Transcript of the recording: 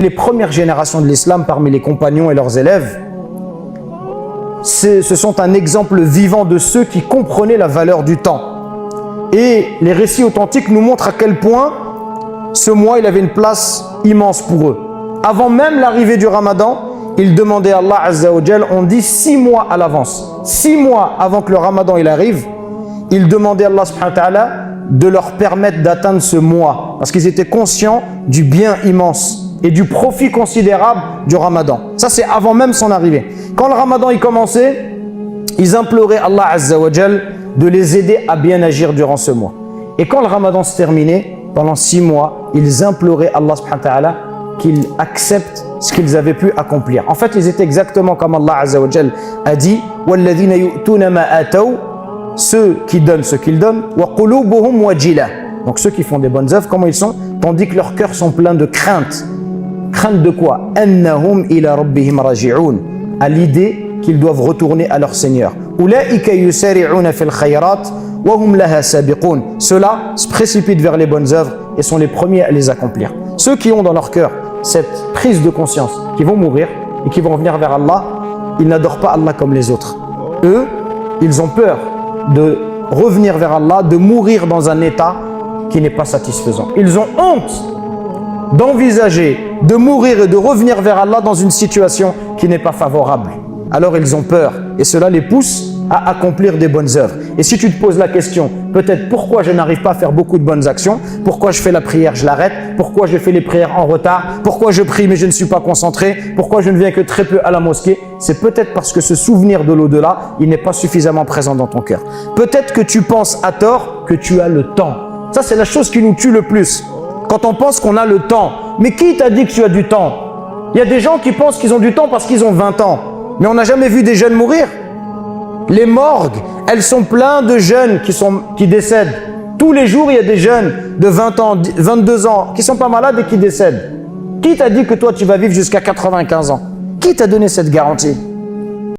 Les premières générations de l'islam parmi les compagnons et leurs élèves, ce sont un exemple vivant de ceux qui comprenaient la valeur du temps. Et les récits authentiques nous montrent à quel point ce mois il avait une place immense pour eux. Avant même l'arrivée du Ramadan, ils demandaient à Allah Azza wa Jal, on dit 6 mois à l'avance, 6 mois avant que le Ramadan il arrive, ils demandaient à Allah subhanahu wa ta'ala de leur permettre d'atteindre ce mois, parce qu'ils étaient conscients du bien immense et du profit considérable du Ramadan. Ça c'est avant même son arrivée. Quand le Ramadan il commençait, ils imploraient Allah Azza wa Jal de les aider à bien agir durant ce mois. Et quand le Ramadan se terminait, pendant 6 mois, ils imploraient Allah subhanahu wa ta'ala qu'il accepte ce qu'ils avaient pu accomplir. En fait, ils étaient exactement comme Allah Azza wa Jal a dit وَالَّذِينَ يُؤْتُونَ مَا آتَوْا, ceux qui donnent ce qu'ils donnent, وَقُلُوبُهُمْ وَجِلَةٌ, donc ceux qui font des bonnes œuvres, comment ils sont? Tandis que leurs cœurs sont pleins de crainte. Crainte de quoi? أَنَّهُمْ إِلَى رَبِّهِمْ رَاجِعُونَ, à l'idée qu'ils doivent retourner à leur Seigneur. أُولَئِكَ يُسَارِعُونَ فِي الْخَيْرَاتِ وَهُمْ لَهَا سَابِقُونَ, ceux-là se précipitent vers les bonnes œuvres et sont les premiers à les accomplir. Ceux qui ont dans leur cœur cette prise de conscience, qui vont mourir et qui vont revenir vers Allah, ils n'adorent pas Allah comme les autres. Eux, ils ont peur de revenir vers Allah, de mourir dans un état qui n'est pas satisfaisant. Ils ont honte d'envisager de mourir et de revenir vers Allah dans une situation qui n'est pas favorable. Alors ils ont peur et cela les pousse à accomplir des bonnes œuvres. Et si tu te poses la question, peut-être pourquoi je n'arrive pas à faire beaucoup de bonnes actions, pourquoi je fais la prière, je l'arrête, pourquoi je fais les prières en retard, pourquoi je prie mais je ne suis pas concentré, pourquoi je ne viens que très peu à la mosquée, c'est peut-être parce que ce souvenir de l'au-delà, il n'est pas suffisamment présent dans ton cœur. Peut-être que tu penses à tort que tu as le temps. Ça, c'est la chose qui nous tue le plus. Quand on pense qu'on a le temps. Mais qui t'a dit que tu as du temps? Il y a des gens qui pensent qu'ils ont du temps parce qu'ils ont 20 ans. Mais on n'a jamais vu des jeunes mourir. Les morgues, elles sont pleines de jeunes qui décèdent. Tous les jours, il y a des jeunes de 20 ans, 22 ans qui ne sont pas malades et qui décèdent. Qui t'a dit que toi, tu vas vivre jusqu'à 95 ans? Qui t'a donné cette garantie?